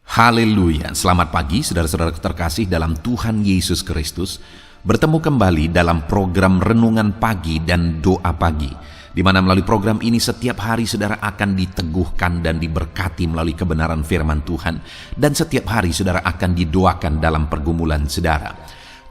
Haleluya, selamat pagi saudara-saudara terkasih dalam Tuhan Yesus Kristus. Bertemu kembali dalam program Renungan Pagi dan Doa Pagi, di mana melalui program ini setiap hari saudara akan diteguhkan dan diberkati melalui kebenaran firman Tuhan, dan setiap hari saudara akan didoakan dalam pergumulan saudara.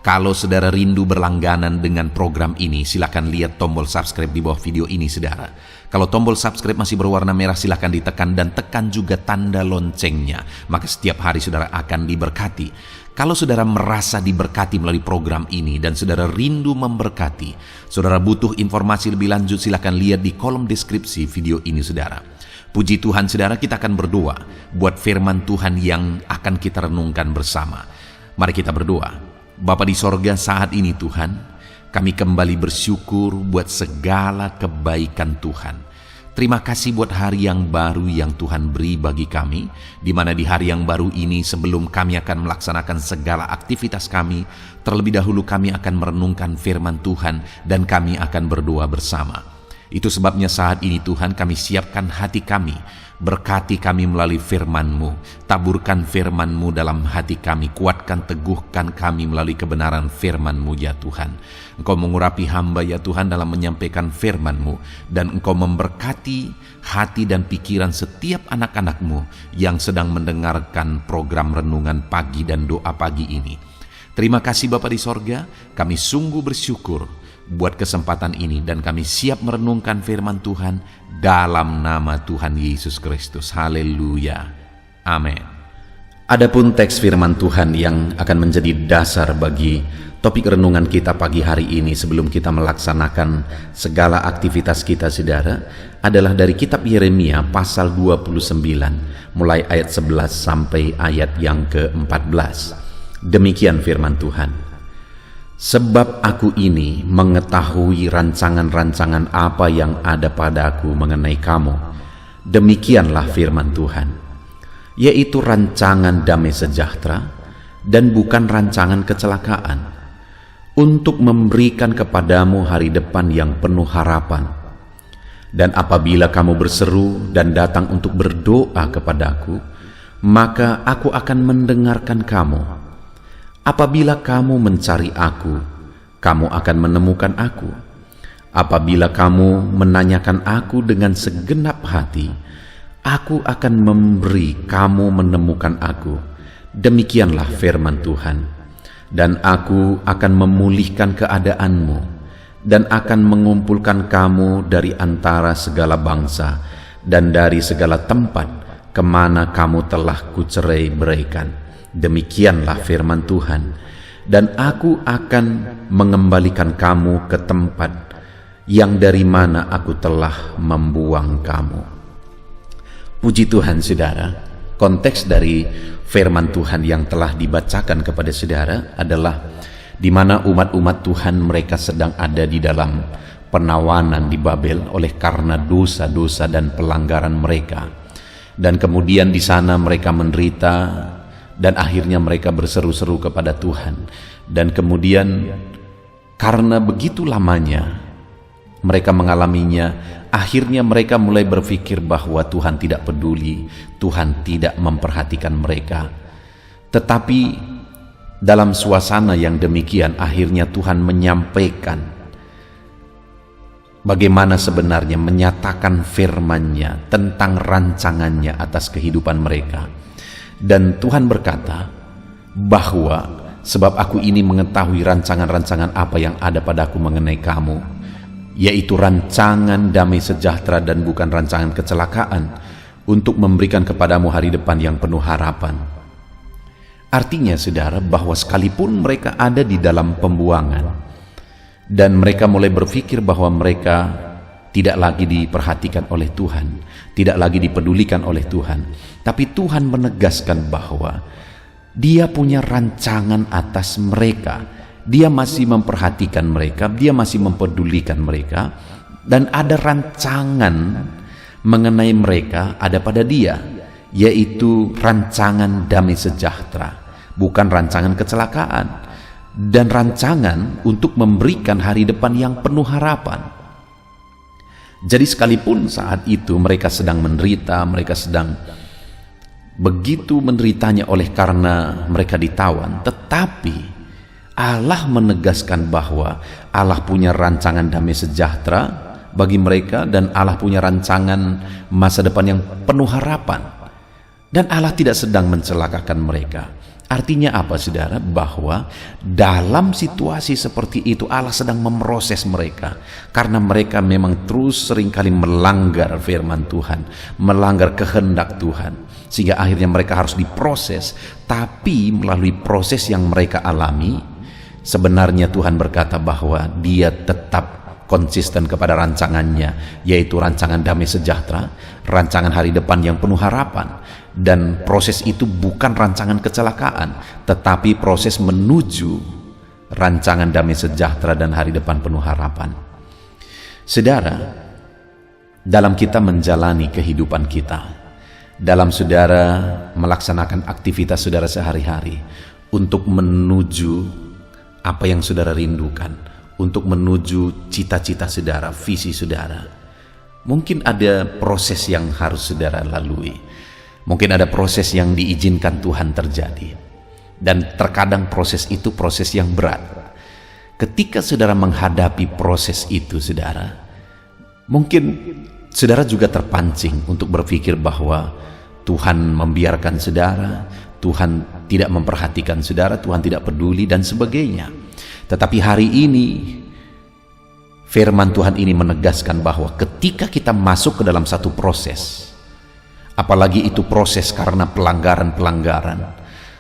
Kalau saudara rindu berlangganan dengan program ini, silakan lihat tombol subscribe di bawah video ini saudara. Kalau tombol subscribe masih berwarna merah, silakan ditekan dan tekan juga tanda loncengnya. Maka setiap hari saudara akan diberkati. Kalau saudara merasa diberkati melalui program ini dan saudara rindu memberkati, saudara butuh informasi lebih lanjut, silakan lihat di kolom deskripsi video ini saudara. Puji Tuhan saudara, kita akan berdoa buat firman Tuhan yang akan kita renungkan bersama. Mari kita berdoa. Bapa di sorga, saat ini Tuhan, kami kembali bersyukur buat segala kebaikan Tuhan. Terima kasih buat hari yang baru yang Tuhan beri bagi kami, di mana di hari yang baru ini sebelum kami akan melaksanakan segala aktivitas kami, terlebih dahulu kami akan merenungkan firman Tuhan dan kami akan berdoa bersama. Itu sebabnya saat ini Tuhan kami siapkan hati kami, berkati kami melalui firman-Mu, taburkan firman-Mu dalam hati kami, kuatkan teguhkan kami melalui kebenaran firman-Mu ya Tuhan. Engkau mengurapi hamba ya Tuhan dalam menyampaikan firman-Mu, dan Engkau memberkati hati dan pikiran setiap anak-anak-Mu yang sedang mendengarkan program Renungan Pagi dan Doa Pagi ini. Terima kasih Bapa di sorga, kami sungguh bersyukur buat kesempatan ini dan kami siap merenungkan firman Tuhan dalam nama Tuhan Yesus Kristus. Haleluya. Amin. Adapun teks firman Tuhan yang akan menjadi dasar bagi topik renungan kita pagi hari ini sebelum kita melaksanakan segala aktivitas kita saudara adalah dari kitab Yeremia pasal 29 mulai ayat 11 sampai ayat yang ke-14. Demikian firman Tuhan. Sebab aku ini mengetahui rancangan-rancangan apa yang ada padaku mengenai kamu. Demikianlah firman Tuhan, yaitu rancangan damai sejahtera dan bukan rancangan kecelakaan, untuk memberikan kepadamu hari depan yang penuh harapan. Dan apabila kamu berseru dan datang untuk berdoa kepadaku, maka aku akan mendengarkan kamu. Apabila kamu mencari aku, kamu akan menemukan aku. Apabila kamu menanyakan aku dengan segenap hati, aku akan memberi kamu menemukan aku. Demikianlah firman Tuhan. Dan aku akan memulihkan keadaanmu, dan akan mengumpulkan kamu dari antara segala bangsa, dan dari segala tempat kemana kamu telah kucerai-beraikan. Demikianlah firman Tuhan, dan aku akan mengembalikan kamu ke tempat yang dari mana aku telah membuang kamu. Puji Tuhan saudara, konteks dari firman Tuhan yang telah dibacakan kepada saudara adalah di mana umat-umat Tuhan mereka sedang ada di dalam penawanan di Babel oleh karena dosa-dosa dan pelanggaran mereka. Dan kemudian di sana mereka menderita, dan akhirnya mereka berseru-seru kepada Tuhan. Dan kemudian karena begitu lamanya mereka mengalaminya, akhirnya mereka mulai berpikir bahwa Tuhan tidak peduli, Tuhan tidak memperhatikan mereka. Tetapi dalam suasana yang demikian, akhirnya Tuhan menyampaikan bagaimana sebenarnya, menyatakan firman-Nya tentang rancangannya atas kehidupan mereka. Dan Tuhan berkata bahwa sebab aku ini mengetahui rancangan-rancangan apa yang ada padaku mengenai kamu, yaitu rancangan damai sejahtera dan bukan rancangan kecelakaan, untuk memberikan kepadamu hari depan yang penuh harapan. Artinya saudara, bahwa sekalipun mereka ada di dalam pembuangan dan mereka mulai berpikir bahwa mereka tidak lagi diperhatikan oleh Tuhan, tidak lagi dipedulikan oleh Tuhan, tapi Tuhan menegaskan bahwa Dia punya rancangan atas mereka. Dia masih memperhatikan mereka, Dia masih mempedulikan mereka, dan ada rancangan mengenai mereka ada pada Dia, yaitu rancangan damai sejahtera, bukan rancangan kecelakaan, dan rancangan untuk memberikan hari depan yang penuh harapan. Jadi sekalipun saat itu mereka sedang menderita, mereka sedang begitu menderitanya oleh karena mereka ditawan, tetapi Allah menegaskan bahwa Allah punya rancangan damai sejahtera bagi mereka, dan Allah punya rancangan masa depan yang penuh harapan, dan Allah tidak sedang mencelakakan mereka. Artinya apa, saudara? Bahwa dalam situasi seperti itu Allah sedang memproses mereka, karena mereka memang terus seringkali melanggar firman Tuhan, melanggar kehendak Tuhan, sehingga akhirnya mereka harus diproses. Tapi melalui proses yang mereka alami, sebenarnya Tuhan berkata bahwa Dia tetap konsisten kepada rancangannya, yaitu rancangan damai sejahtera, rancangan hari depan yang penuh harapan. Dan proses itu bukan rancangan kecelakaan, tetapi proses menuju rancangan damai sejahtera dan hari depan penuh harapan. Saudara, dalam kita menjalani kehidupan kita, dalam saudara melaksanakan aktivitas saudara sehari-hari untuk menuju apa yang saudara rindukan, untuk menuju cita-cita saudara, visi saudara, mungkin ada proses yang harus saudara lalui. Mungkin ada proses yang diizinkan Tuhan terjadi, dan terkadang proses itu proses yang berat. Ketika saudara menghadapi proses itu, saudara, mungkin saudara juga terpancing untuk berpikir bahwa Tuhan membiarkan saudara, Tuhan tidak memperhatikan saudara, Tuhan tidak peduli, dan sebagainya. Tetapi hari ini firman Tuhan ini menegaskan bahwa ketika kita masuk ke dalam satu proses, apalagi itu proses karena pelanggaran-pelanggaran,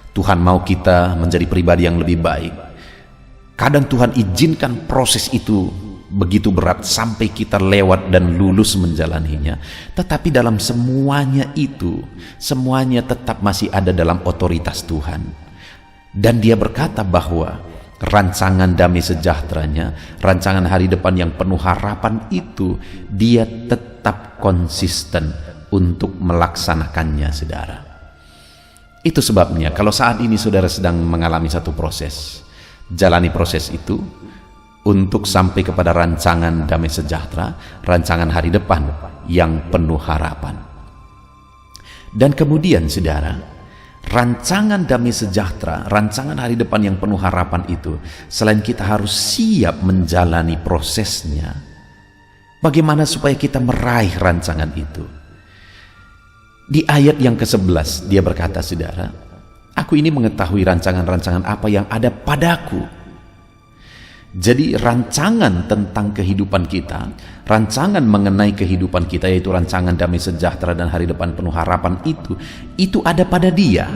Tuhan mau kita menjadi pribadi yang lebih baik. Kadang Tuhan izinkan proses itu begitu berat sampai kita lewat dan lulus menjalaninya. Tetapi dalam semuanya itu, semuanya tetap masih ada dalam otoritas Tuhan. Dan Dia berkata bahwa rancangan damai sejahteranya, rancangan hari depan yang penuh harapan itu, Dia tetap konsisten untuk melaksanakannya, saudara. Itu sebabnya kalau saat ini saudara sedang mengalami satu proses, jalani proses itu untuk sampai kepada rancangan damai sejahtera, rancangan hari depan yang penuh harapan. Dan kemudian, saudara, rancangan damai sejahtera, rancangan hari depan yang penuh harapan itu, selain kita harus siap menjalani prosesnya, bagaimana supaya kita meraih rancangan itu? Di ayat yang ke-11 Dia berkata, saudara, aku ini mengetahui rancangan-rancangan apa yang ada padaku. Jadi rancangan tentang kehidupan kita, rancangan mengenai kehidupan kita, yaitu rancangan damai sejahtera dan hari depan penuh harapan itu ada pada Dia.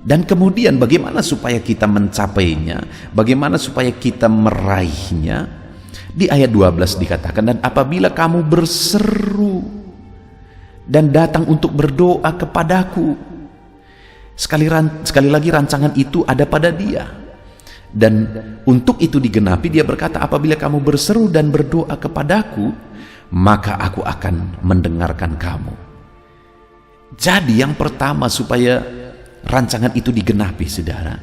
Dan kemudian bagaimana supaya kita mencapainya, bagaimana supaya kita meraihnya? Di ayat 12 dikatakan, dan apabila kamu berseru dan datang untuk berdoa kepadaku. Sekali lagi rancangan itu ada pada Dia. Dan untuk itu digenapi, Dia berkata, apabila kamu berseru dan berdoa kepadaku, maka aku akan mendengarkan kamu. Jadi yang pertama supaya rancangan itu digenapi, saudara,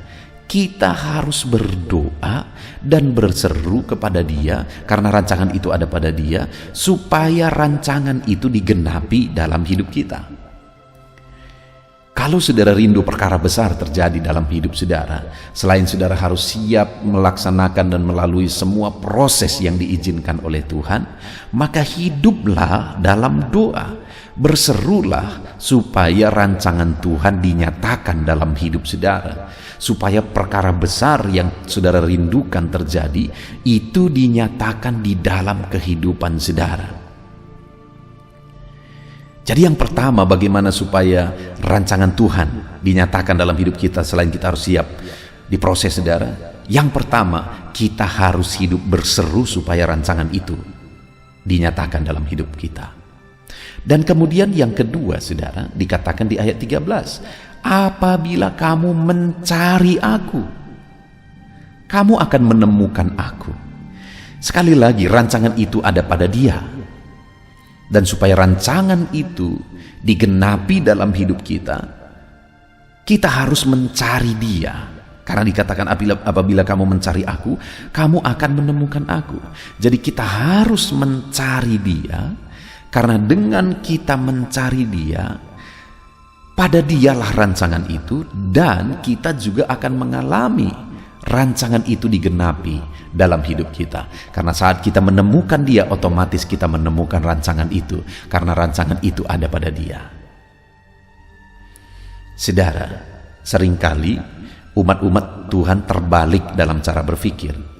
kita harus berdoa dan berseru kepada Dia, karena rancangan itu ada pada Dia, supaya rancangan itu digenapi dalam hidup kita. Kalau saudara rindu perkara besar terjadi dalam hidup saudara, selain saudara harus siap melaksanakan dan melalui semua proses yang diizinkan oleh Tuhan, maka hiduplah dalam doa, berserulah supaya rancangan Tuhan dinyatakan dalam hidup saudara, supaya perkara besar yang saudara rindukan terjadi itu dinyatakan di dalam kehidupan saudara. Jadi yang pertama, bagaimana supaya rancangan Tuhan dinyatakan dalam hidup kita, selain kita harus siap diproses, saudara. Yang pertama, kita harus hidup berseru supaya rancangan itu dinyatakan dalam hidup kita. Dan kemudian yang kedua, saudara, dikatakan di ayat 13, apabila kamu mencari aku, kamu akan menemukan aku. Sekali lagi, rancangan itu ada pada Dia. Dan supaya rancangan itu digenapi dalam hidup kita, kita harus mencari Dia. Karena dikatakan apabila kamu mencari aku, kamu akan menemukan aku. Jadi kita harus mencari Dia, karena dengan kita mencari Dia, Pada Dialah rancangan itu, dan kita juga akan mengalami rancangan itu digenapi dalam hidup kita. Karena saat kita menemukan Dia, otomatis kita menemukan rancangan itu, karena rancangan itu ada pada Dia. Saudara, seringkali umat-umat Tuhan terbalik dalam cara berpikir.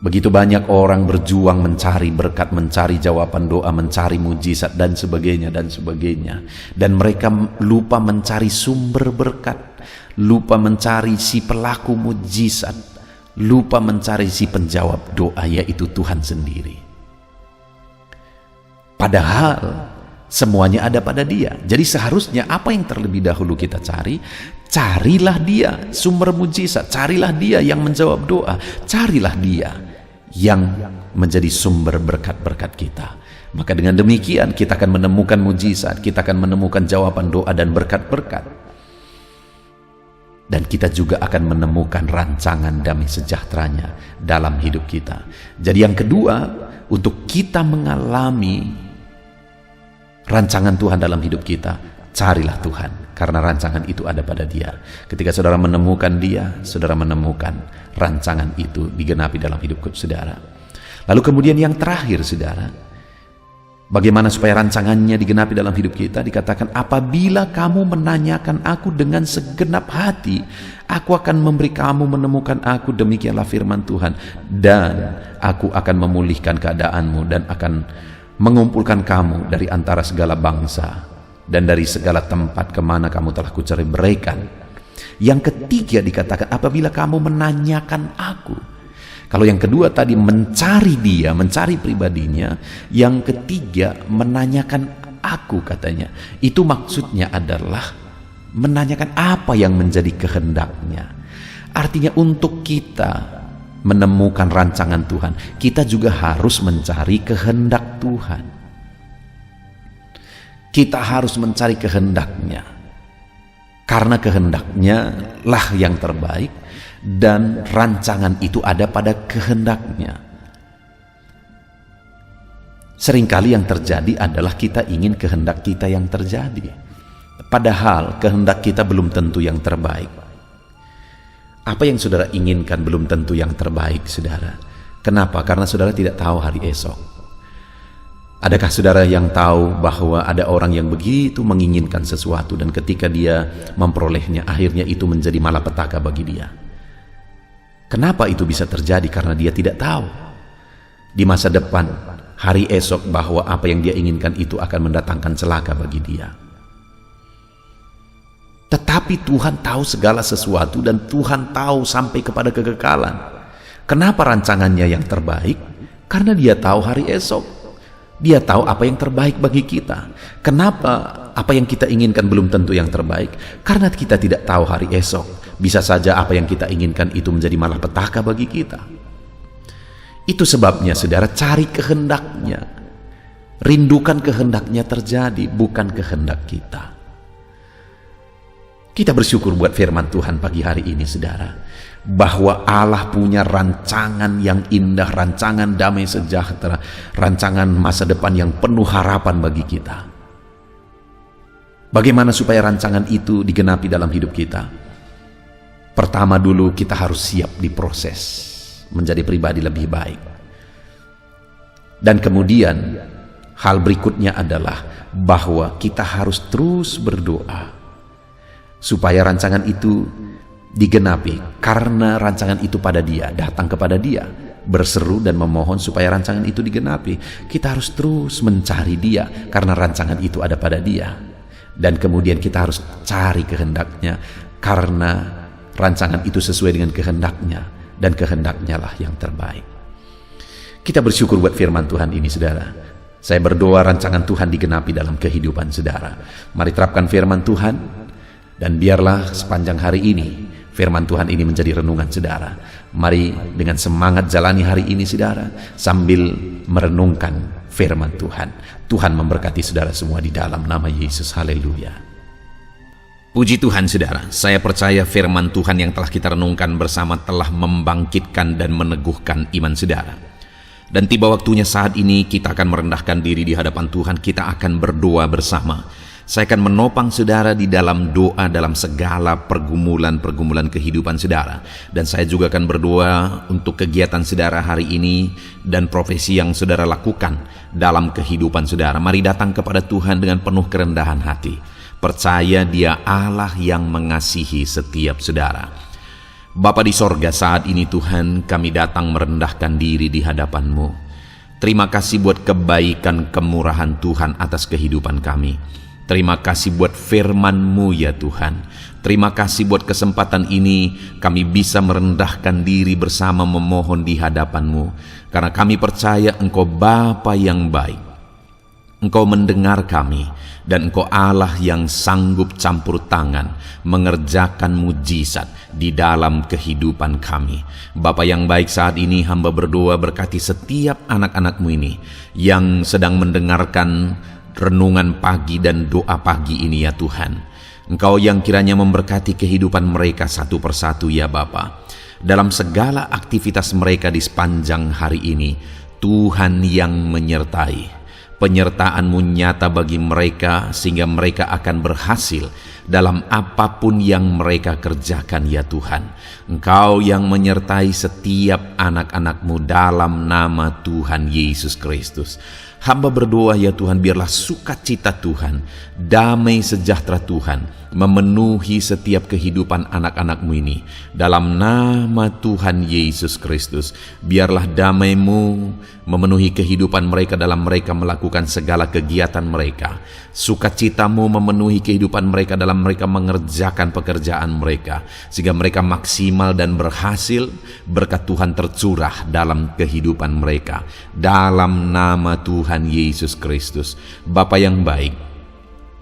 Begitu banyak orang berjuang mencari berkat, mencari jawaban doa, mencari mujizat dan sebagainya dan sebagainya. Dan mereka lupa mencari sumber berkat, lupa mencari si pelaku mujizat, lupa mencari si penjawab doa, yaitu Tuhan sendiri. Padahal semuanya ada pada Dia. Jadi seharusnya apa yang terlebih dahulu kita cari? Carilah Dia sumber mujizat, carilah Dia yang menjawab doa, carilah Dia yang menjadi sumber berkat-berkat kita. Maka dengan demikian kita akan menemukan mujizat, kita akan menemukan jawaban doa dan berkat-berkat. Dan kita juga akan menemukan rancangan damai sejahteranya dalam hidup kita. Jadi yang kedua, untuk kita mengalami rancangan Tuhan dalam hidup kita, carilah Tuhan, karena rancangan itu ada pada Dia. Ketika saudara menemukan Dia, saudara menemukan rancangan itu digenapi dalam hidup saudara. Lalu kemudian yang terakhir, saudara, bagaimana supaya rancangannya digenapi dalam hidup kita? Dikatakan, apabila kamu menanyakan aku dengan segenap hati, aku akan memberi kamu menemukan aku, demikianlah firman Tuhan, dan aku akan memulihkan keadaanmu dan akan mengumpulkan kamu dari antara segala bangsa dan dari segala tempat kemana kamu telah kuceraikan. Yang ketiga dikatakan, apabila kamu menanyakan aku. Kalau yang kedua tadi mencari Dia, mencari pribadinya, yang ketiga menanyakan aku katanya. Itu maksudnya adalah menanyakan apa yang menjadi kehendaknya. Artinya untuk kita menemukan rancangan Tuhan, kita juga harus mencari kehendak Tuhan. Kita harus mencari kehendaknya, karena kehendaknya lah yang terbaik, dan rancangan itu ada pada kehendaknya. Seringkali yang terjadi adalah kita ingin kehendak kita yang terjadi, padahal kehendak kita belum tentu yang terbaik. Apa yang saudara inginkan belum tentu yang terbaik, saudara. Kenapa? Karena saudara tidak tahu hari esok. Adakah saudara yang tahu bahwa ada orang yang begitu menginginkan sesuatu, dan ketika dia memperolehnya, akhirnya itu menjadi malapetaka bagi dia? Kenapa itu bisa terjadi? Karena dia tidak tahu di masa depan, hari esok, bahwa apa yang dia inginkan itu akan mendatangkan celaka bagi dia. Tetapi Tuhan tahu segala sesuatu, dan Tuhan tahu sampai kepada kekekalan. Kenapa rancangannya yang terbaik? Karena Dia tahu hari esok. Dia tahu apa yang terbaik bagi kita. Kenapa apa yang kita inginkan belum tentu yang terbaik? Karena kita tidak tahu hari esok. Bisa saja apa yang kita inginkan itu menjadi malapetaka bagi kita. Itu sebabnya saudara, cari kehendaknya. Rindukan kehendaknya terjadi, bukan kehendak kita. Kita bersyukur buat firman Tuhan pagi hari ini, saudara, bahwa Allah punya rancangan yang indah, rancangan damai sejahtera, rancangan masa depan yang penuh harapan bagi kita. Bagaimana supaya rancangan itu digenapi dalam hidup kita? Pertama dulu, kita harus siap diproses menjadi pribadi lebih baik. Dan kemudian hal berikutnya adalah bahwa kita harus terus berdoa supaya rancangan itu digenapi, karena rancangan itu pada Dia, datang kepada Dia, berseru dan memohon supaya rancangan itu digenapi. Kita harus terus mencari Dia, karena rancangan itu ada pada Dia. Dan kemudian kita harus cari kehendaknya, karena rancangan itu sesuai dengan kehendaknya, dan kehendaknya lah yang terbaik. Kita bersyukur buat firman Tuhan ini, saudara. Saya berdoa rancangan Tuhan digenapi dalam kehidupan saudara. Mari terapkan firman Tuhan, dan biarlah sepanjang hari ini firman Tuhan ini menjadi renungan saudara. Mari dengan semangat jalani hari ini, saudara, sambil merenungkan firman Tuhan. Tuhan memberkati saudara semua di dalam nama Yesus. Haleluya. Puji Tuhan, saudara. Saya percaya firman Tuhan yang telah kita renungkan bersama telah membangkitkan dan meneguhkan iman saudara. Dan tiba waktunya saat ini kita akan merendahkan diri di hadapan Tuhan. Kita akan berdoa bersama. Saya akan menopang saudara di dalam doa dalam segala pergumulan-pergumulan kehidupan saudara. Dan saya juga akan berdoa untuk kegiatan saudara hari ini dan profesi yang saudara lakukan dalam kehidupan saudara. Mari datang kepada Tuhan dengan penuh kerendahan hati. Percaya Dia Allah yang mengasihi setiap saudara. Bapa di sorga, saat ini Tuhan, kami datang merendahkan diri di hadapan-Mu. Terima kasih buat kebaikan kemurahan Tuhan atas kehidupan kami. Terima kasih buat firman-Mu ya Tuhan. Terima kasih buat kesempatan ini kami bisa merendahkan diri bersama memohon di hadapan-Mu. Karena kami percaya Engkau Bapa yang baik. Engkau mendengar kami dan Engkau Allah yang sanggup campur tangan mengerjakan mujizat di dalam kehidupan kami. Bapa yang baik, saat ini hamba berdoa berkati setiap anak-anak-Mu ini yang sedang mendengarkan renungan pagi dan doa pagi ini ya Tuhan. Engkau yang kiranya memberkati kehidupan mereka satu persatu ya Bapa. Dalam segala aktivitas mereka di sepanjang hari ini, Tuhan yang menyertai. Penyertaan-Mu nyata bagi mereka sehingga mereka akan berhasil dalam apapun yang mereka kerjakan ya Tuhan. Engkau yang menyertai setiap anak-anak-Mu dalam nama Tuhan Yesus Kristus. Hamba berdoa ya Tuhan, biarlah sukacita Tuhan, damai sejahtera Tuhan memenuhi setiap kehidupan anak-anak-Mu ini. Dalam nama Tuhan Yesus Kristus, biarlah damai-Mu memenuhi kehidupan mereka dalam mereka melakukan segala kegiatan mereka. Sukacita-Mu memenuhi kehidupan mereka dalam mereka mengerjakan pekerjaan mereka, sehingga mereka maksimal dan berhasil. Berkat Tuhan tercurah dalam kehidupan mereka. Dalam nama Tuhan Yesus Kristus. Bapa yang baik,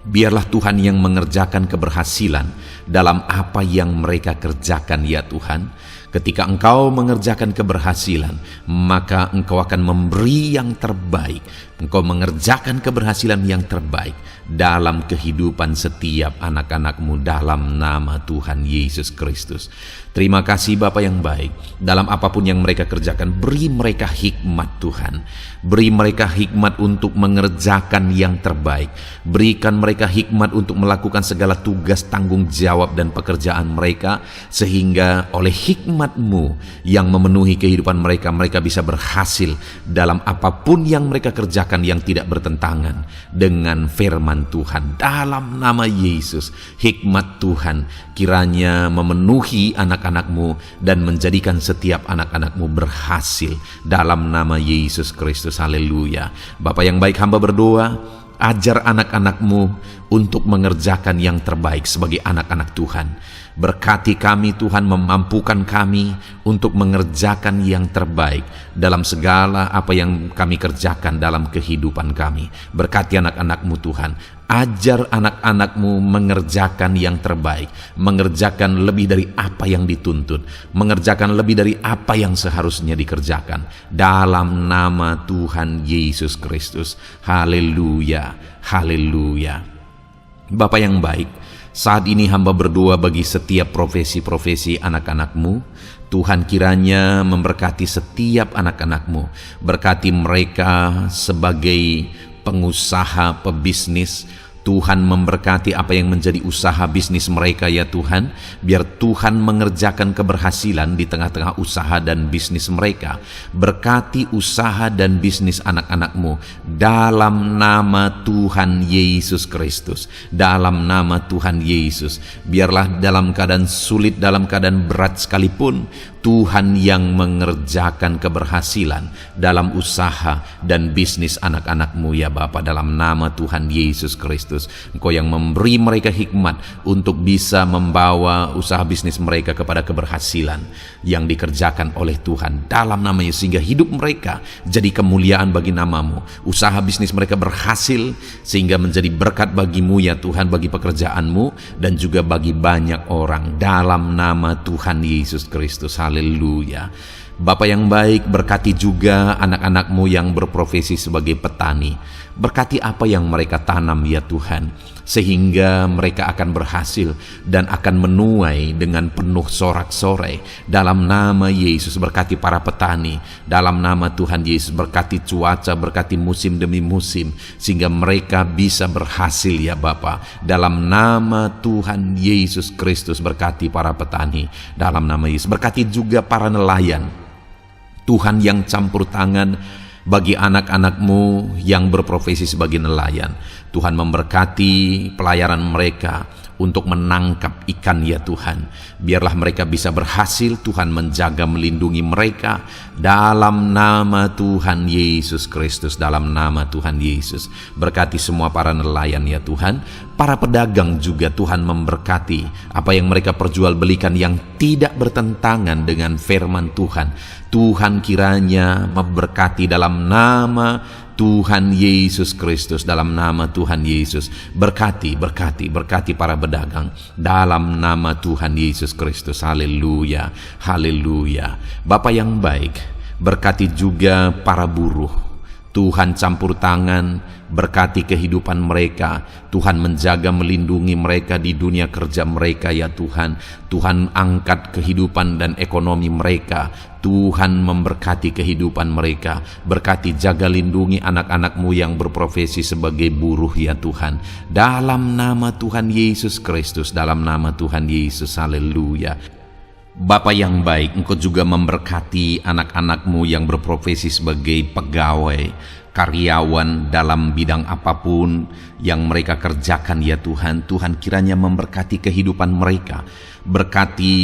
biarlah Tuhan yang mengerjakan keberhasilan dalam apa yang mereka kerjakan ya Tuhan. Ketika Engkau mengerjakan keberhasilan, maka Engkau akan memberi yang terbaik. Engkau mengerjakan keberhasilan yang terbaik dalam kehidupan setiap anak-anak-Mu dalam nama Tuhan Yesus Kristus. Terima kasih Bapa yang baik. Dalam apapun yang mereka kerjakan, beri mereka hikmat Tuhan. Beri mereka hikmat untuk mengerjakan yang terbaik. Berikan mereka hikmat untuk melakukan segala tugas, tanggung jawab dan pekerjaan mereka, sehingga oleh hikmat-Mu yang memenuhi kehidupan mereka, mereka bisa berhasil dalam apapun yang mereka kerjakan yang tidak bertentangan dengan firman Tuhan. Dalam nama Yesus, hikmat Tuhan kiranya memenuhi anak-anak-Mu dan menjadikan setiap anak-anak-Mu berhasil dalam nama Yesus Kristus. Haleluya. Bapa yang baik, hamba berdoa, ajar anak-anak-Mu untuk mengerjakan yang terbaik sebagai anak-anak Tuhan. Berkati kami Tuhan, memampukan kami untuk mengerjakan yang terbaik dalam segala apa yang kami kerjakan dalam kehidupan kami. Berkati anak-anak-Mu Tuhan. Ajar anak-anak-Mu mengerjakan yang terbaik, mengerjakan lebih dari apa yang dituntut, mengerjakan lebih dari apa yang seharusnya dikerjakan. Dalam nama Tuhan Yesus Kristus. Haleluya, haleluya. Bapa yang baik, saat ini hamba berdoa bagi setiap profesi-profesi anak-anak-Mu. Tuhan kiranya memberkati setiap anak-anak-Mu. Berkati mereka sebagai pengusaha, pebisnis. Tuhan memberkati apa yang menjadi usaha bisnis mereka ya Tuhan. Biar Tuhan mengerjakan keberhasilan di tengah-tengah usaha dan bisnis mereka. Berkati usaha dan bisnis anak-anak-Mu dalam nama Tuhan Yesus Kristus. Dalam nama Tuhan Yesus. Biarlah dalam keadaan sulit, dalam keadaan berat sekalipun, Tuhan yang mengerjakan keberhasilan dalam usaha dan bisnis anak-anak-Mu ya Bapa, dalam nama Tuhan Yesus Kristus. Engkau yang memberi mereka hikmat untuk bisa membawa usaha bisnis mereka kepada keberhasilan yang dikerjakan oleh Tuhan dalam nama Yesus, sehingga hidup mereka jadi kemuliaan bagi nama-Mu. Usaha bisnis mereka berhasil sehingga menjadi berkat bagi-Mu ya Tuhan, bagi pekerjaan-Mu dan juga bagi banyak orang dalam nama Tuhan Yesus Kristus. Haleluya. Bapa yang baik, berkati juga anak-anak-Mu yang berprofesi sebagai petani. Berkati apa yang mereka tanam ya Tuhan, sehingga mereka akan berhasil dan akan menuai dengan penuh sorak-sorai. Dalam nama Yesus, berkati para petani. Dalam nama Tuhan Yesus, berkati cuaca, berkati musim demi musim, sehingga mereka bisa berhasil ya Bapa. Dalam nama Tuhan Yesus Kristus, berkati para petani. Dalam nama Yesus, berkati juga para nelayan. Tuhan yang campur tangan bagi anak-anak-Mu yang berprofesi sebagai nelayan. Tuhan memberkati pelayaran mereka untuk menangkap ikan ya Tuhan. Biarlah mereka bisa berhasil, Tuhan menjaga melindungi mereka dalam nama Tuhan Yesus Kristus. Dalam nama Tuhan Yesus, berkati semua para nelayan ya Tuhan. Para pedagang juga Tuhan memberkati apa yang mereka perjualbelikan yang tidak bertentangan dengan firman Tuhan. Tuhan kiranya memberkati dalam nama Tuhan Yesus Kristus. Dalam nama Tuhan Yesus, berkati para pedagang dalam nama Tuhan Yesus Kristus. Haleluya, haleluya. Bapa yang baik, berkati juga para buruh. Tuhan campur tangan, berkati kehidupan mereka. Tuhan menjaga melindungi mereka di dunia kerja mereka ya Tuhan. Tuhan angkat kehidupan dan ekonomi mereka. Tuhan memberkati kehidupan mereka. Berkati, jaga, lindungi anak-anak-Mu yang berprofesi sebagai buruh ya Tuhan. Dalam nama Tuhan Yesus Kristus, dalam nama Tuhan Yesus, haleluya. Bapa yang baik, Engkau juga memberkati anak-anak-Mu yang berprofesi sebagai pegawai, karyawan dalam bidang apapun yang mereka kerjakan ya Tuhan. Tuhan kiranya memberkati kehidupan mereka, berkati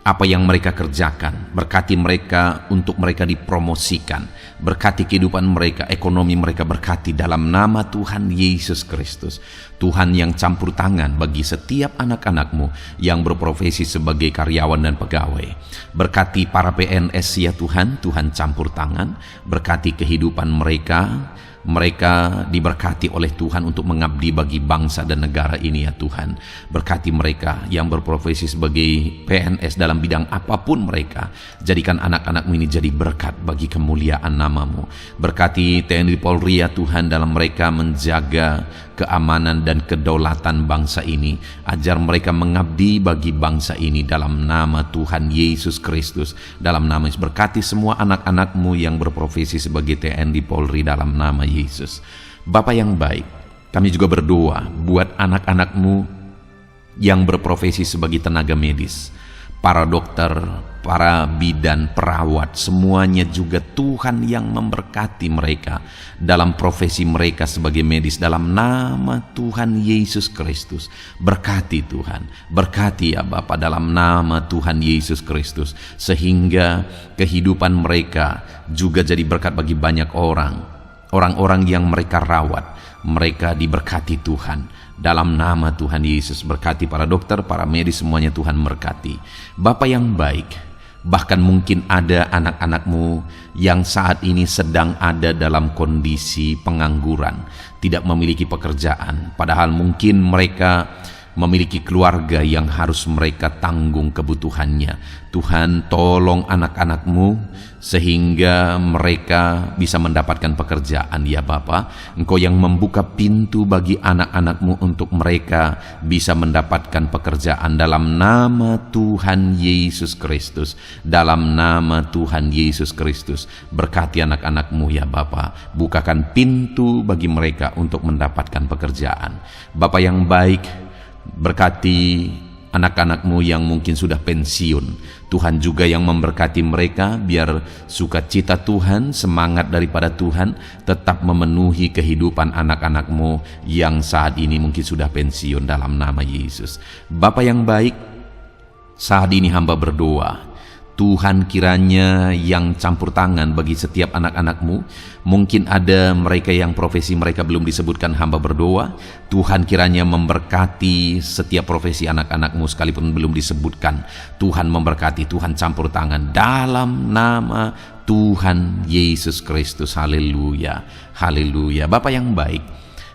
apa yang mereka kerjakan, berkati mereka untuk mereka dipromosikan, berkati kehidupan mereka, ekonomi mereka, berkati dalam nama Tuhan Yesus Kristus. Tuhan yang campur tangan bagi setiap anak-anak-Mu yang berprofesi sebagai karyawan dan pegawai. Berkati para PNS ya Tuhan, Tuhan campur tangan, berkati kehidupan mereka. Mereka diberkati oleh Tuhan untuk mengabdi bagi bangsa dan negara ini ya Tuhan. Berkati mereka yang berprofesi sebagai PNS dalam bidang apapun mereka. Jadikan anak-anak-Mu ini jadi berkat bagi kemuliaan nama-Mu. Berkati TNI Polri ya Tuhan dalam mereka menjaga keamanan dan kedaulatan bangsa ini. Ajar mereka mengabdi bagi bangsa ini dalam nama Tuhan Yesus Kristus. Dalam nama Yesus, berkati semua anak-anak-Mu yang berprofesi sebagai TNI Polri dalam nama Yesus. Bapa yang baik, kami juga berdoa buat anak-anak-Mu yang berprofesi sebagai tenaga medis, para dokter, para bidan, perawat, semuanya juga Tuhan yang memberkati mereka dalam profesi mereka sebagai medis dalam nama Tuhan Yesus Kristus. Berkati Tuhan, berkati ya Bapa dalam nama Tuhan Yesus Kristus, sehingga kehidupan mereka juga jadi berkat bagi banyak orang-orang yang mereka rawat. Mereka diberkati Tuhan dalam nama Tuhan Yesus. Berkati para dokter, para medis, semuanya Tuhan berkati. Bapa yang baik, bahkan mungkin ada anak-anak-Mu yang saat ini sedang ada dalam kondisi pengangguran, tidak memiliki pekerjaan, padahal mungkin mereka memiliki keluarga yang harus mereka tanggung kebutuhannya. Tuhan, tolong anak-anak-Mu sehingga mereka bisa mendapatkan pekerjaan ya Bapa. Engkau yang membuka pintu bagi anak-anak-Mu untuk mereka bisa mendapatkan pekerjaan dalam nama Tuhan Yesus Kristus. Dalam nama Tuhan Yesus Kristus, berkati anak-anak-Mu ya Bapa. Bukakan pintu bagi mereka untuk mendapatkan pekerjaan. Bapa yang baik, berkati anak-anak-Mu yang mungkin sudah pensiun. Tuhan juga yang memberkati mereka, biar sukacita Tuhan, semangat daripada Tuhan tetap memenuhi kehidupan anak-anak-Mu yang saat ini mungkin sudah pensiun dalam nama Yesus. Bapa yang baik, saat ini hamba berdoa, Tuhan kiranya yang campur tangan bagi setiap anak-anak-Mu. Mungkin ada mereka yang profesi mereka belum disebutkan, hamba berdoa Tuhan kiranya memberkati setiap profesi anak-anak-Mu sekalipun belum disebutkan. Tuhan memberkati, Tuhan campur tangan dalam nama Tuhan Yesus Kristus. Haleluya, haleluya. Bapa yang baik,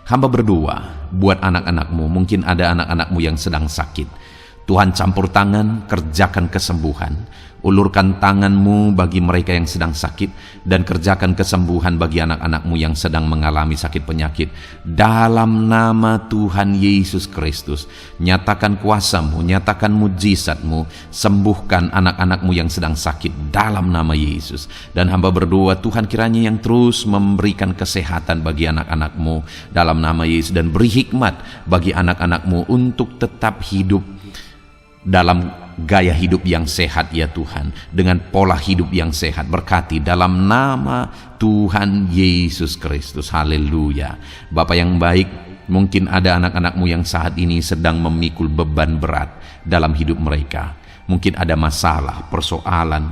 hamba berdoa buat anak-anak-Mu. Mungkin ada anak-anak-Mu yang sedang sakit. Tuhan campur tangan, kerjakan kesembuhan. Ulurkan tangan-Mu bagi mereka yang sedang sakit, dan kerjakan kesembuhan bagi anak-anak-Mu yang sedang mengalami sakit penyakit. Dalam nama Tuhan Yesus Kristus, nyatakan kuasa-Mu, nyatakan mujizat-Mu, sembuhkan anak-anak-Mu yang sedang sakit dalam nama Yesus. Dan hamba berdoa, Tuhan kiranya yang terus memberikan kesehatan bagi anak-anak-Mu dalam nama Yesus, dan beri hikmat bagi anak-anak-Mu untuk tetap hidup dalam gaya hidup yang sehat ya Tuhan, dengan pola hidup yang sehat. Berkati dalam nama Tuhan Yesus Kristus. Haleluya. Bapa yang baik, mungkin ada anak-anak-Mu yang saat ini sedang memikul beban berat dalam hidup mereka. Mungkin ada masalah, persoalan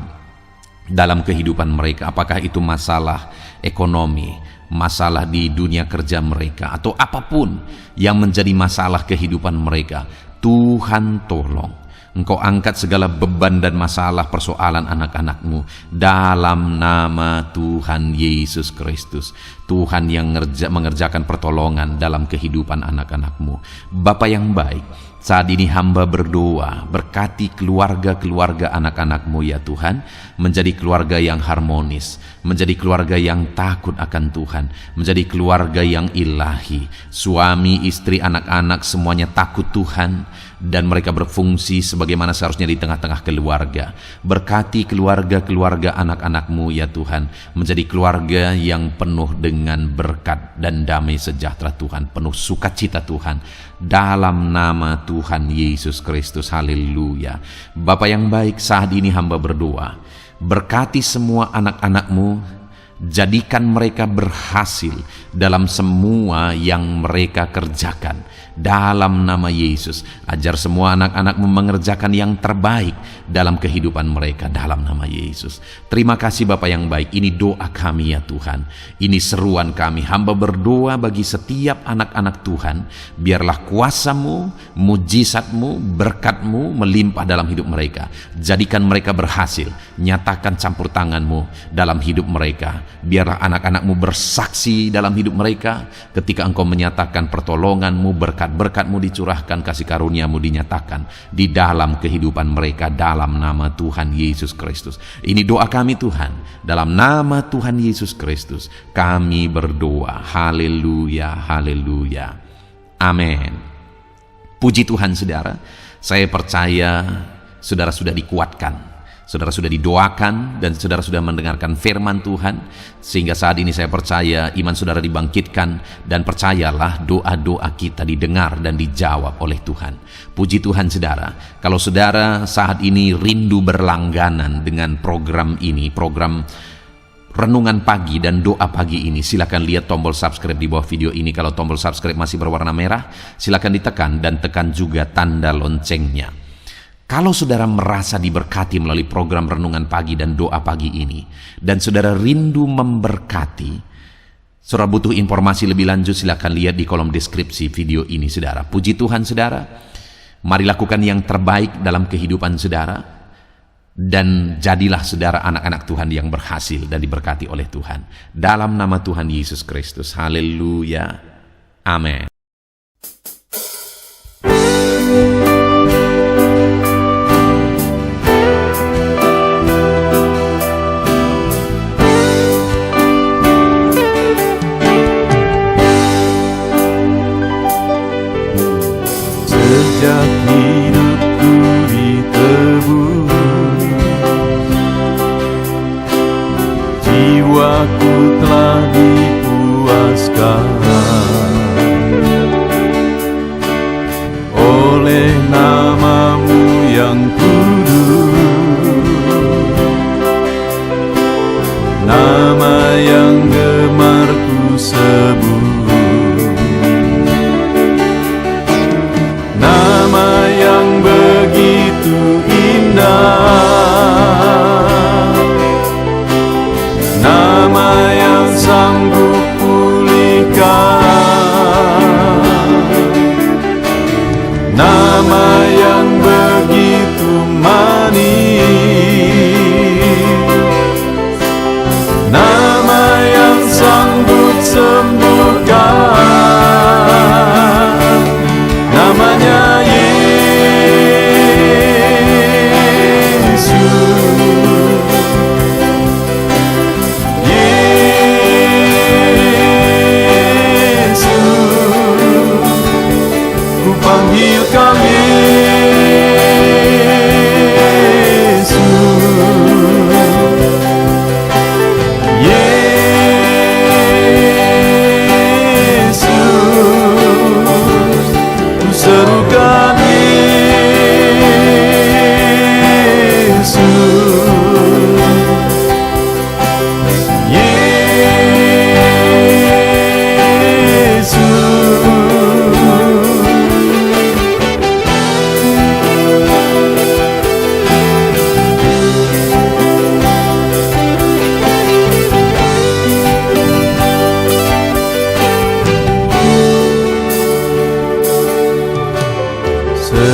dalam kehidupan mereka. Apakah itu masalah ekonomi, masalah di dunia kerja mereka, atau apapun yang menjadi masalah kehidupan mereka. Tuhan tolong, Engkau angkat segala beban dan masalah persoalan anak-anak-Mu dalam nama Tuhan Yesus Kristus. Tuhan yang mengerjakan pertolongan dalam kehidupan anak-anak-Mu. Bapa yang baik, saat ini hamba berdoa, berkati keluarga-keluarga anak-anak-Mu ya Tuhan, menjadi keluarga yang harmonis, menjadi keluarga yang takut akan Tuhan, menjadi keluarga yang ilahi. Suami, istri, anak-anak semuanya takut Tuhan, dan mereka berfungsi sebagaimana seharusnya di tengah-tengah keluarga. Berkati keluarga-keluarga anak-anak-Mu ya Tuhan, menjadi keluarga yang penuh dengan berkat dan damai sejahtera Tuhan, penuh sukacita Tuhan, dalam nama Tuhan Yesus Kristus. Haleluya. Bapa yang baik, saat ini hamba berdoa, berkati semua anak-anak-Mu, jadikan mereka berhasil dalam semua yang mereka kerjakan dalam nama Yesus. Ajar semua anak-anak-Mu mengerjakan yang terbaik dalam kehidupan mereka dalam nama Yesus. Terima kasih Bapa yang baik. Ini doa kami ya Tuhan, ini seruan kami. Hamba berdoa bagi setiap anak-anak Tuhan, biarlah kuasa-Mu, mujizat-Mu, berkat-Mu melimpah dalam hidup mereka. Jadikan mereka berhasil. Nyatakan campur tangan-Mu dalam hidup mereka. Biarlah anak-anak-Mu bersaksi dalam hidup mereka ketika Engkau menyatakan pertolongan-Mu, berkat-berkat-Mu dicurahkan, kasih karunia-Mu dinyatakan di dalam kehidupan mereka dalam nama Tuhan Yesus Kristus. Ini doa kami Tuhan, dalam nama Tuhan Yesus Kristus kami berdoa. Haleluya, haleluya, amin. Puji Tuhan saudara, saya percaya saudara sudah dikuatkan, saudara sudah didoakan, dan saudara sudah mendengarkan firman Tuhan, sehingga saat ini saya percaya iman saudara dibangkitkan, dan percayalah doa-doa kita didengar dan dijawab oleh Tuhan. Puji Tuhan saudara. Kalau saudara saat ini rindu berlangganan dengan program ini, program Renungan Pagi dan Doa Pagi ini, silakan lihat tombol subscribe di bawah video ini. Kalau tombol subscribe masih berwarna merah, silakan ditekan, dan tekan juga tanda loncengnya. Kalau saudara merasa diberkati melalui program Renungan Pagi dan Doa Pagi ini, dan saudara rindu memberkati, saudara butuh informasi lebih lanjut, silakan lihat di kolom deskripsi video ini saudara. Puji Tuhan saudara, mari lakukan yang terbaik dalam kehidupan saudara, dan jadilah saudara anak-anak Tuhan yang berhasil dan diberkati oleh Tuhan. Dalam nama Tuhan Yesus Kristus. Haleluya, amin. Sejak hidupku ditebus, jiwaku telah dipuaskan oleh nama-Mu yang kudus, nama yang gemar ku sebut, nama yang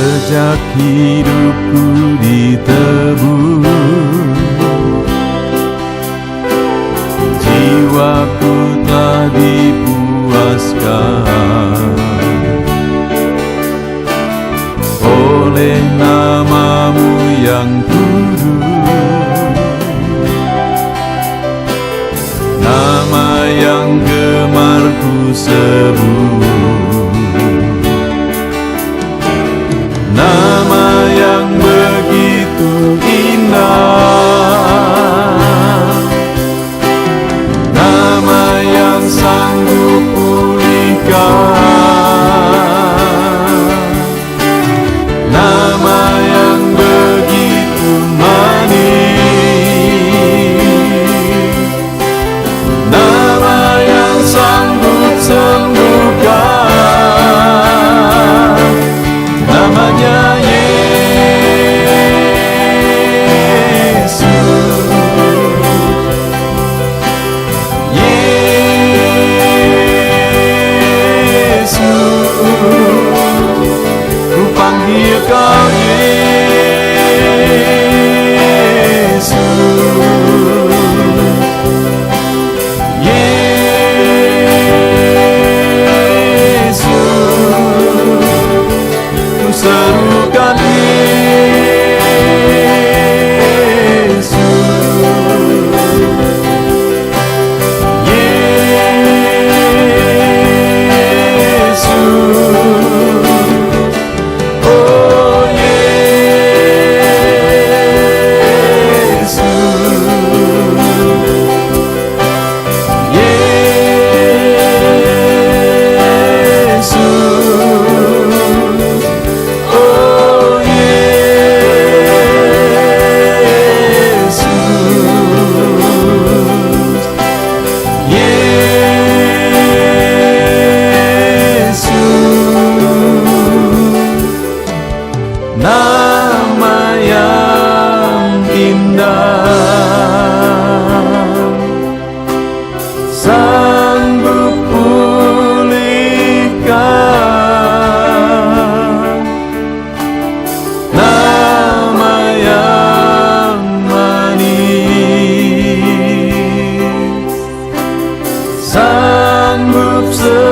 Sejak hidupku ditebus, jiwaku telah dipuaskan oleh nama-Mu yang kudus, nama yang gemar ku sebut, nama yang begitu indah, nama yang sanggup pulihkan, nama yang begitu manis, nama yang sanggup sembuhkan, namanya Kau Yesus, Yesus, ku serukan Yesus, Yesus. Nama yang indah, sanggup pulihkan, nama yang manis, sanggup sembuhkan.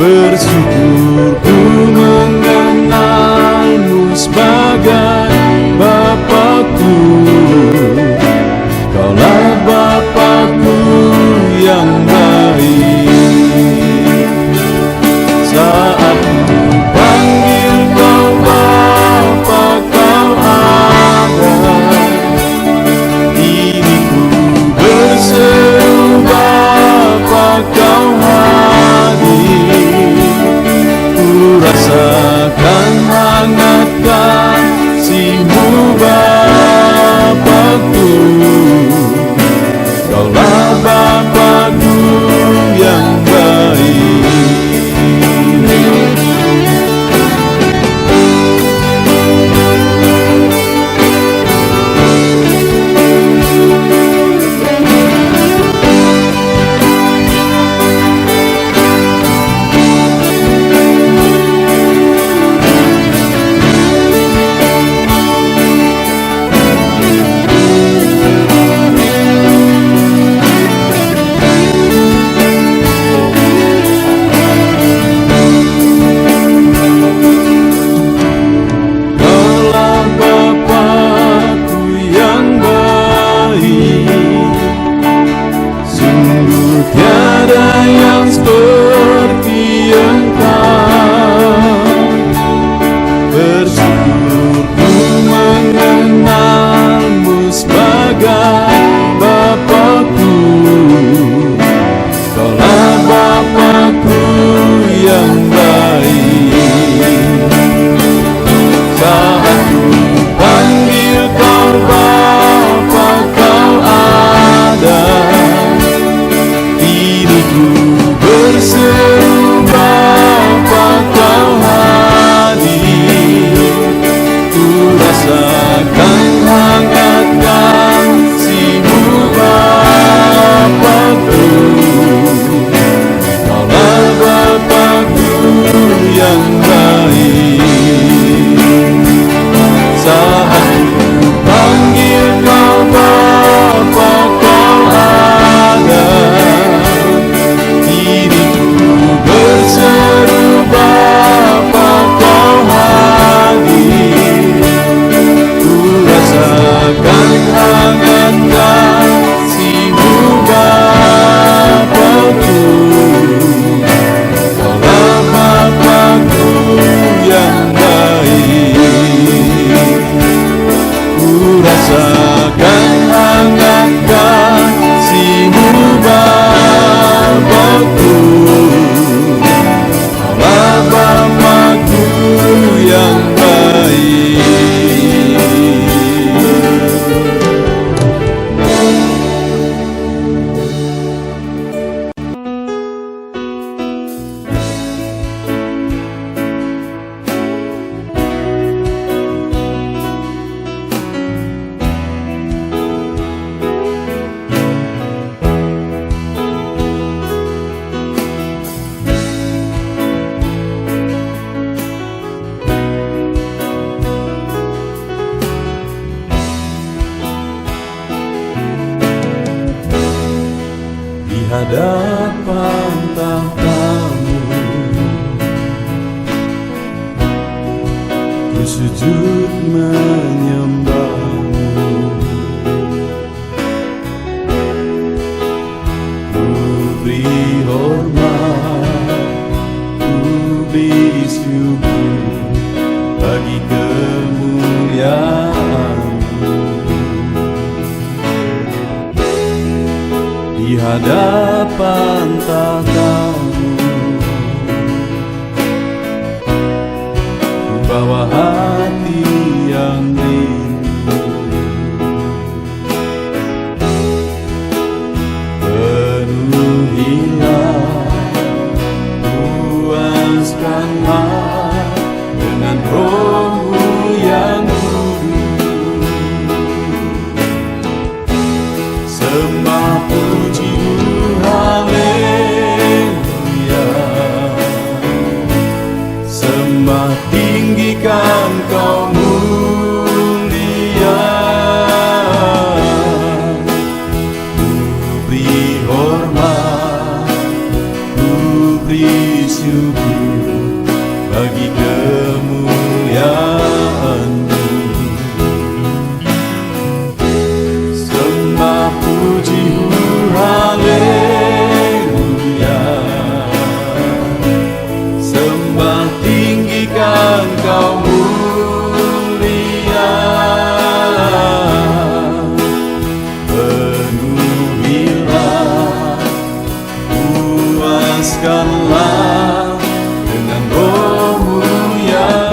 Bersyukur ku mengenalmu sebagai Bapakku. Kaulah Bapakku yang baik. Saat ku panggil kau Bapa, kau ada. Ini ku berseru Bapa, kau hadir. Rasakan hangat kasih-Mu Bapakku. Kaulah Bapakku yang baik. hadapan tahta-Mu, ku sujud menyembah-Mu. Ku beri hormat, ku beri syukur bagi kemuliaan-Mu. Di hadapan tahta-Mu, ku bawa hati yang rindu. Penuhilah, puaskanlah dengan Roh-Mu yang kudus. Sembah puji haleluya, sembah tinggikan Kau mulia. Ku beri hormat, ku beri syukur bagi kemuliaan-Mu. Sembah puji haleluya, sembah tinggikan Kau mulia. Penuhilah, puaskanlah dengan Roh-Mu yang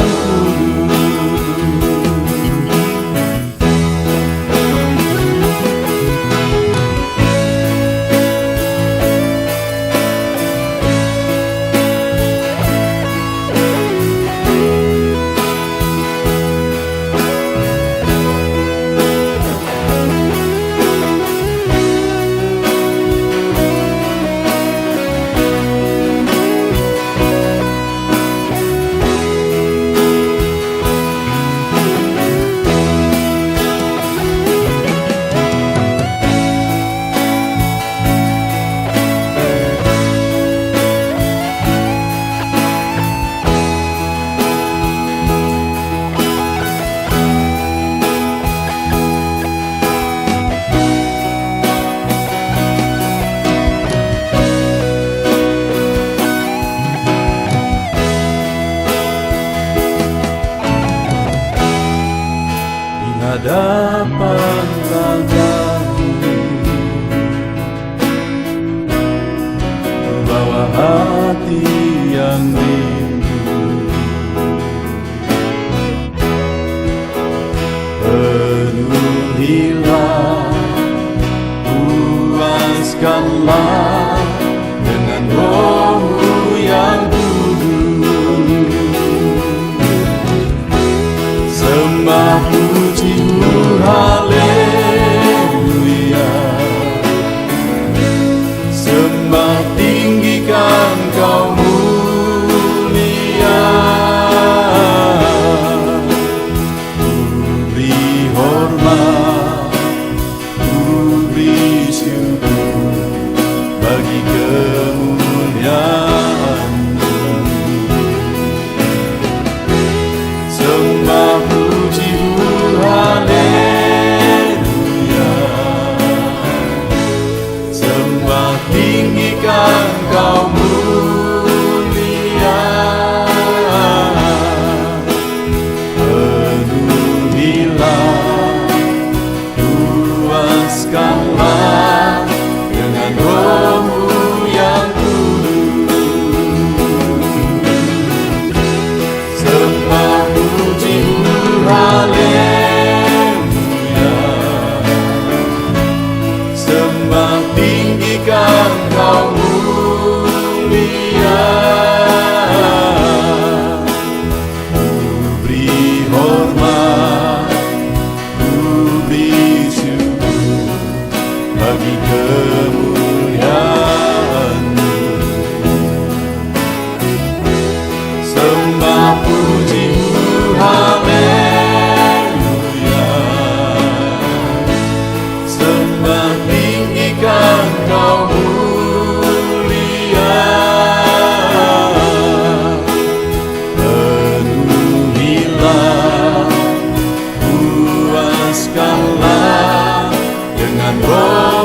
hadapan tahta-Mu, bawa hati yang rindu. Penuhilah, puaskanlah dengan Roh-Mu yang kudus. Sembah puji haleluya, sembah tinggikan Kau mulia. Ku beri hormat, ku beri syukur bagi kemuliaan-Mu. Sembah puji haleluya, sembah tinggikan Kau mulia. Penuhilah, bebaskanlah dengan roh